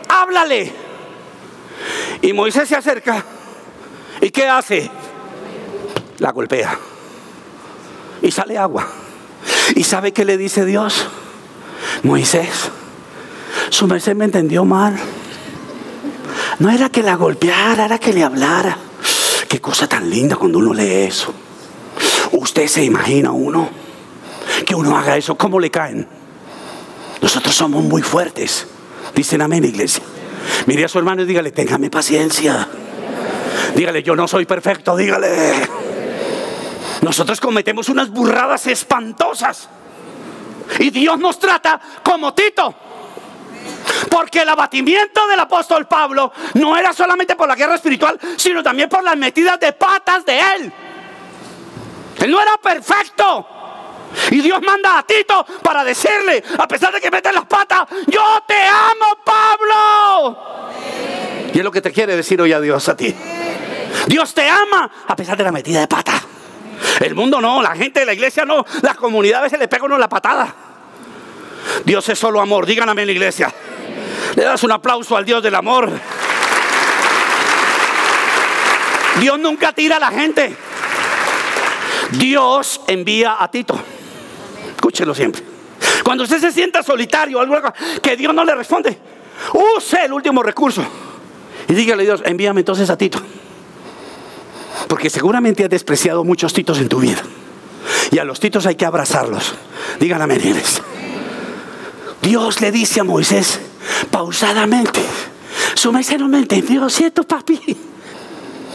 háblale. Y Moisés se acerca. ¿Y qué hace? La golpea y sale agua. ¿Y sabe qué le dice Dios? Moisés, su merced me entendió mal. No era que la golpeara, era que le hablara. Qué cosa tan linda cuando uno lee eso. Usted se imagina uno que uno haga eso, ¿cómo le caen? Nosotros somos muy fuertes. Dicen amén, iglesia. Mire a su hermano y dígale, téngame paciencia. Dígale, yo no soy perfecto, dígale. Nosotros cometemos unas burradas espantosas y Dios nos trata como Tito. Porque el abatimiento del apóstol Pablo no era solamente por la guerra espiritual, sino también por las metidas de patas de él. Él no era perfecto. Y Dios manda a Tito para decirle, a pesar de que mete las patas, yo te amo, Pablo. Y es lo que te quiere decir hoy a Dios a ti. Dios te ama a pesar de la metida de pata. El mundo no, la gente de la iglesia no, la comunidad a veces le pega uno la patada. Dios es solo amor, digan amén, iglesia. Le das un aplauso al Dios del amor. Dios nunca tira a la gente. Dios envía a Tito. Escúchelo siempre. Cuando usted se sienta solitario, algo que Dios no le responde, use el último recurso y dígale a Dios, envíame entonces a Tito. Porque seguramente has despreciado muchos Titos en tu vida. Y a los Titos hay que abrazarlos. Digan amén, iglesia. Dios le dice a Moisés pausadamente, su merced no me entendió, ¿cierto, papi?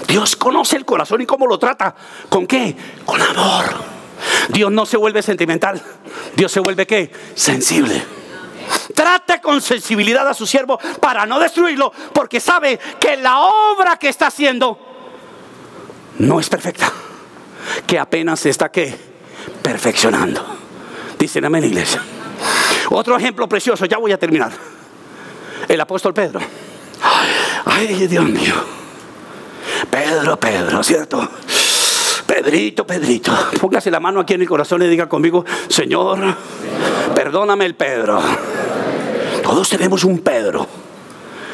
Dios conoce el corazón y cómo lo trata. ¿Con qué? Con amor. Dios no se vuelve sentimental. Dios se vuelve ¿qué? Sensible. Trate con sensibilidad a su siervo para no destruirlo, porque sabe que la obra que está haciendo no es perfecta, que apenas se está ¿qué? Perfeccionando. Dicen amén, iglesia. Otro ejemplo precioso, ya voy a terminar. El apóstol Pedro. Ay, Dios mío. Pedro, ¿cierto? Pedrito. Póngase la mano aquí en el corazón y diga conmigo, Señor, perdóname el Pedro. Todos tenemos un Pedro.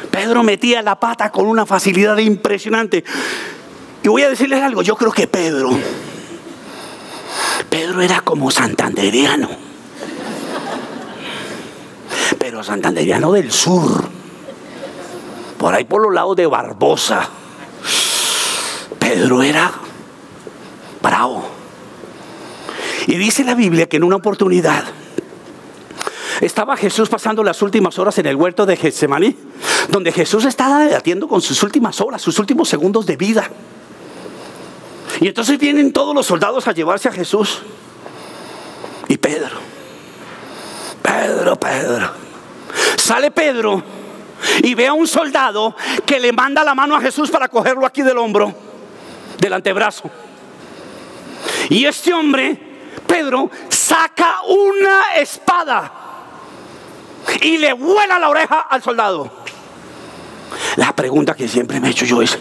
Pedro metía la pata con una facilidad impresionante. Y voy a decirles algo, yo creo que Pedro era como santanderiano. Pero santanderiano del sur. Por ahí por los lados de Barbosa. Pedro era bravo. Y dice la Biblia que en una oportunidad estaba Jesús pasando las últimas horas en el huerto de Getsemaní, donde Jesús estaba debatiendo con sus últimas horas, sus últimos segundos de vida. Y entonces vienen todos los soldados a llevarse a Jesús. Y Pedro. Sale Pedro y ve a un soldado que le manda la mano a Jesús para cogerlo aquí del hombro, del antebrazo. Y este hombre, Pedro, saca una espada y le vuela la oreja al soldado. La pregunta que siempre me he hecho yo es,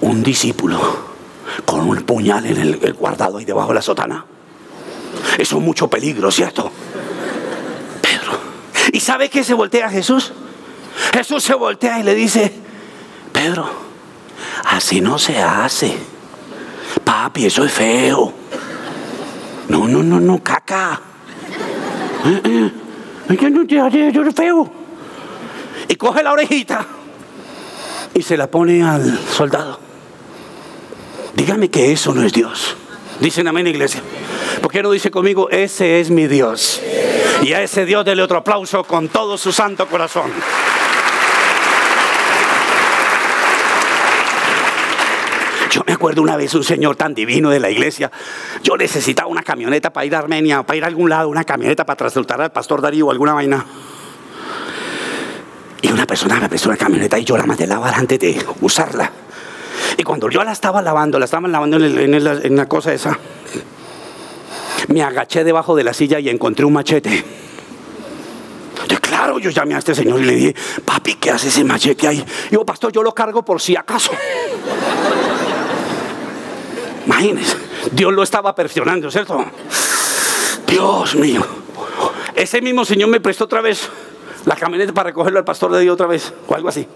un discípulo con un puñal en el guardado ahí debajo de la sotana, eso es mucho peligro, ¿cierto? Pedro. ¿Y sabe qué se voltea a Jesús? Jesús se voltea y le dice, Pedro, así no se hace. Papi, eso es feo. No, caca. Yo es feo. Y coge la orejita y se la pone al soldado. Dígame que eso no es Dios. Dicen amén, iglesia. ¿Por qué no dice conmigo, ese es mi Dios? Y a ese Dios dele otro aplauso con todo su santo corazón. Yo me acuerdo una vez un señor tan divino de la iglesia. Yo necesitaba una camioneta para ir a Armenia, para ir a algún lado, una camioneta para transportar al pastor Darío o alguna vaina. Y una persona me prestó una camioneta y yo la mandé a lavar antes de usarla. Y cuando yo la estaban lavando en la cosa esa, me agaché debajo de la silla y encontré un machete. Y claro, yo llamé a este señor y le dije, papi, ¿qué hace ese machete ahí? Y yo, pastor, yo lo cargo por si acaso. Imagínense, Dios lo estaba perfeccionando, ¿cierto? Dios mío. Ese mismo señor me prestó otra vez la camioneta para recogerlo al pastor de Dios otra vez, o algo así.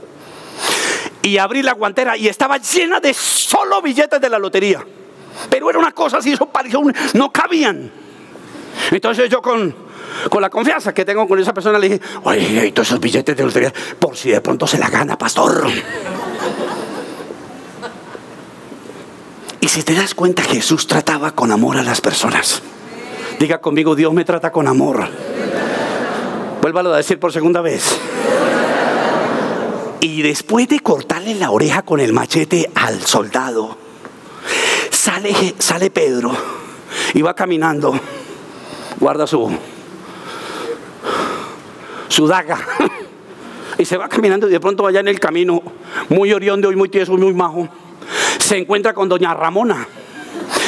Y abrí la guantera y estaba llena de solo billetes de la lotería. Pero era una cosa así, eso parecía no cabían. Entonces yo con la confianza que tengo con esa persona le dije, oye, todos esos billetes de lotería, por si de pronto se la gana, pastor. Y si te das cuenta, Jesús trataba con amor a las personas. Diga conmigo, Dios me trata con amor. Vuélvalo a decir por segunda vez. Y después de cortarle la oreja con el machete al soldado, sale Pedro y va caminando, guarda su daga y se va caminando, y de pronto allá en el camino, muy oriondo y muy tieso y muy majo, se encuentra con doña Ramona.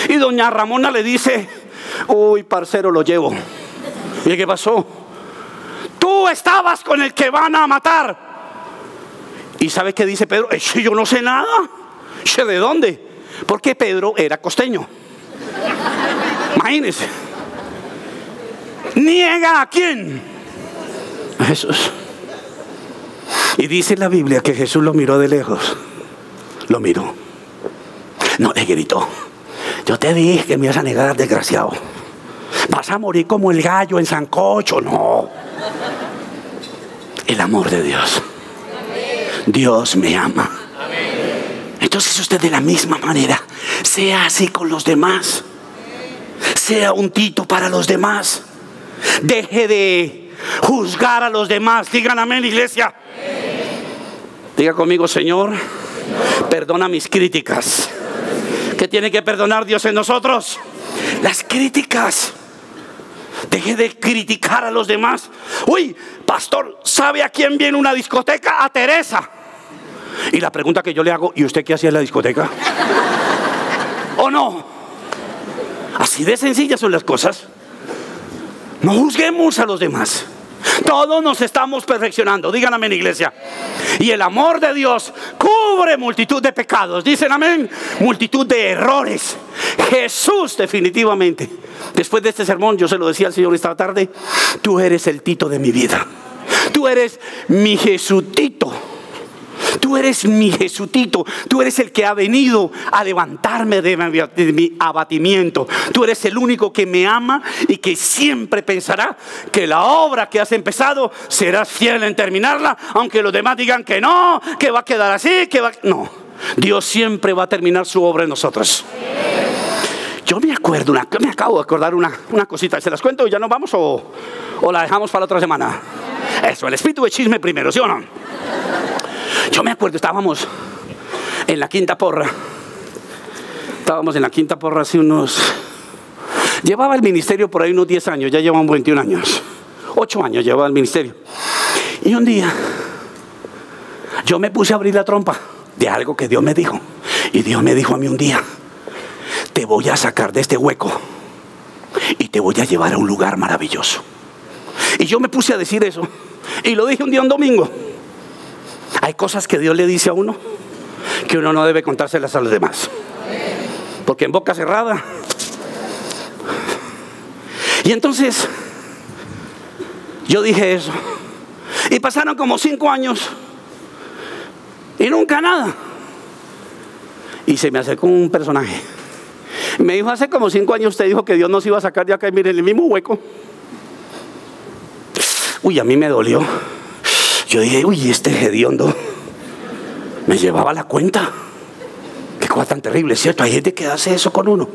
Y doña Ramona le dice: uy, parcero, lo llevo. ¿Y qué pasó? Tú estabas con el que van a matar. ¿Y sabes qué dice Pedro? Yo no sé nada. ¿De dónde? Porque Pedro era costeño. Imagínense. ¿Niega a quién? A Jesús. Y dice la Biblia que Jesús lo miró de lejos. Lo miró. No le gritó: yo te dije que me ibas a negar, desgraciado. Vas a morir como el gallo en sancocho. No. El amor de Dios. Dios me ama. Entonces usted, de la misma manera, sea así con los demás. Sea un Tito para los demás. Deje de juzgar a los demás. Digan amén, iglesia. Diga conmigo: Señor, perdona mis críticas. ¿Qué tiene que perdonar Dios en nosotros? Las críticas. Deje de criticar a los demás. Uy, pastor, ¿sabe a quién viene una discoteca? A Teresa. Y la pregunta que yo le hago: ¿y usted qué hacía en la discoteca? ¿O no? Así de sencillas son las cosas. No juzguemos a los demás. Todos nos estamos perfeccionando. Digan amén, iglesia. Y el amor de Dios cubre multitud de pecados. Dicen amén. Multitud de errores. Jesús, definitivamente, después de este sermón, yo se lo decía al Señor esta tarde: tú eres el Tito de mi vida. Tú eres mi Jesutito. Tú eres mi Jesutito. Tú eres el que ha venido a levantarme de mi abatimiento. Tú eres el único que me ama y que siempre pensará que la obra que has empezado serás fiel en terminarla, aunque los demás digan que no, que va a quedar así, no. Dios siempre va a terminar su obra en nosotros. Yo me acabo de acordar una cosita. ¿Se las cuento y ya nos vamos o la dejamos para la otra semana? Eso, el espíritu de chisme primero, ¿sí o no? Yo me acuerdo, estábamos en la Quinta Porra. Hace llevaba el ministerio por ahí unos 10 años, ya llevamos 21 años. 8 años llevaba el ministerio. Y un día yo me puse a abrir la trompa de algo que Dios me dijo. Y Dios me dijo a mí un día: te voy a sacar de este hueco y te voy a llevar a un lugar maravilloso. Y yo me puse a decir eso. Y lo dije un día, un domingo. Hay cosas que Dios le dice a uno que uno no debe contárselas a los demás, porque en boca cerrada. Y entonces yo dije eso. Y pasaron como 5 años y nunca nada. Y se me acercó un personaje. Me dijo: hace como 5 años usted dijo que Dios nos iba a sacar de acá, y mire, en el mismo hueco. Uy, a mí me dolió. Yo dije: uy, este hediondo me llevaba la cuenta. Qué cosa tan terrible, ¿cierto? Hay gente que hace eso con uno.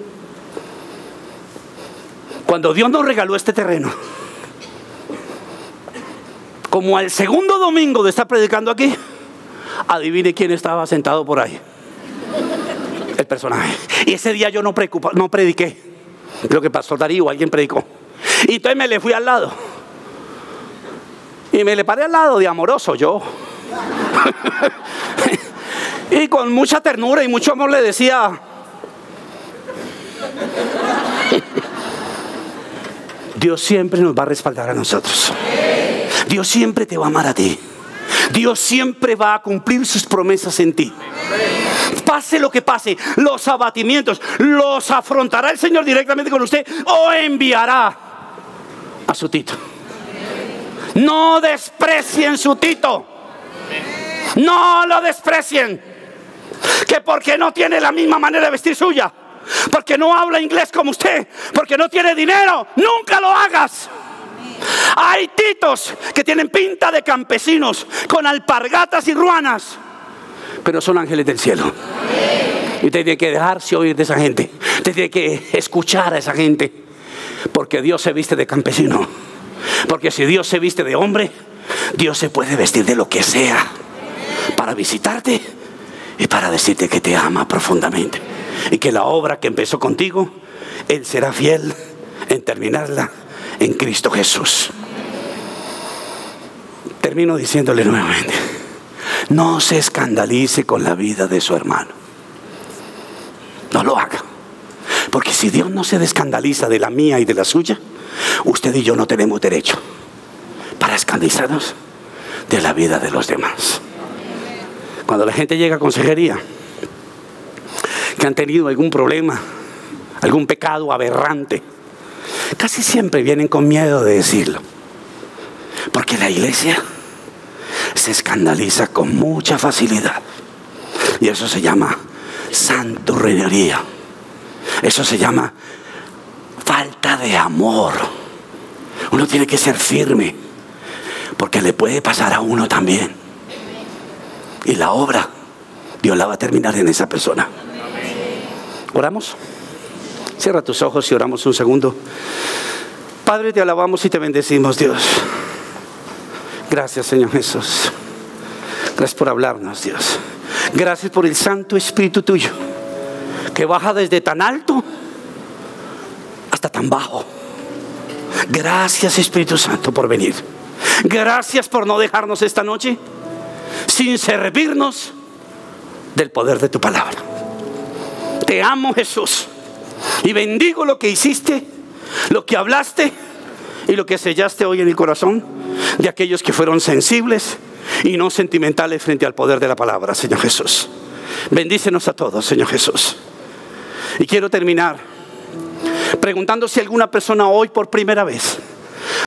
Cuando Dios nos regaló este terreno, como al segundo domingo de estar predicando aquí, adivine quién estaba sentado por ahí. El personaje. Y ese día yo no prediqué. Creo que pasó Darío, alguien predicó. Y entonces me le fui al lado. Y me le paré al lado de amoroso yo. Y con mucha ternura y mucho amor le decía: Dios siempre nos va a respaldar a nosotros. Dios siempre te va a amar a ti. Dios siempre va a cumplir sus promesas en ti. Pase lo que pase, los abatimientos los afrontará el Señor directamente con usted o enviará a su Tito. No desprecien su Tito. No lo desprecien. Que porque no tiene la misma manera de vestir suya, porque no habla inglés como usted, porque no tiene dinero, nunca lo hagas. Hay Titos que tienen pinta de campesinos, con alpargatas y ruanas, pero son ángeles del cielo. Y usted tiene que dejarse oír de esa gente. Usted tiene que escuchar a esa gente, porque Dios se viste de campesino. Porque si Dios se viste de hombre, Dios se puede vestir de lo que sea para visitarte y para decirte que te ama profundamente. Y que la obra que empezó contigo, Él será fiel en terminarla en Cristo Jesús. Termino diciéndole nuevamente: no se escandalice con la vida de su hermano. No lo haga. Porque si Dios no se escandaliza de la mía y de la suya, usted y yo no tenemos derecho para escandalizarnos de la vida de los demás. Cuando la gente llega a consejería, que han tenido algún problema, algún pecado aberrante, casi siempre vienen con miedo de decirlo. Porque la iglesia se escandaliza con mucha facilidad. Y eso se llama santurronería. Eso se llama falta de amor. Uno tiene que ser firme, porque le puede pasar a uno también. Y la obra, Dios la va a terminar en esa persona. ¿Oramos? Cierra tus ojos y oramos un segundo. Padre, te alabamos y te bendecimos, Dios. Gracias, Señor Jesús. Gracias por hablarnos, Dios. Gracias por el Santo Espíritu tuyo, que baja desde tan alto hasta tan bajo. Gracias, Espíritu Santo, por venir. Gracias por no dejarnos esta noche sin servirnos del poder de tu palabra. Te amo, Jesús, y bendigo lo que hiciste, lo que hablaste y lo que sellaste hoy en el corazón de aquellos que fueron sensibles y no sentimentales frente al poder de la palabra, Señor Jesús. Bendícenos a todos, Señor Jesús. Y quiero terminar preguntando si alguna persona hoy por primera vez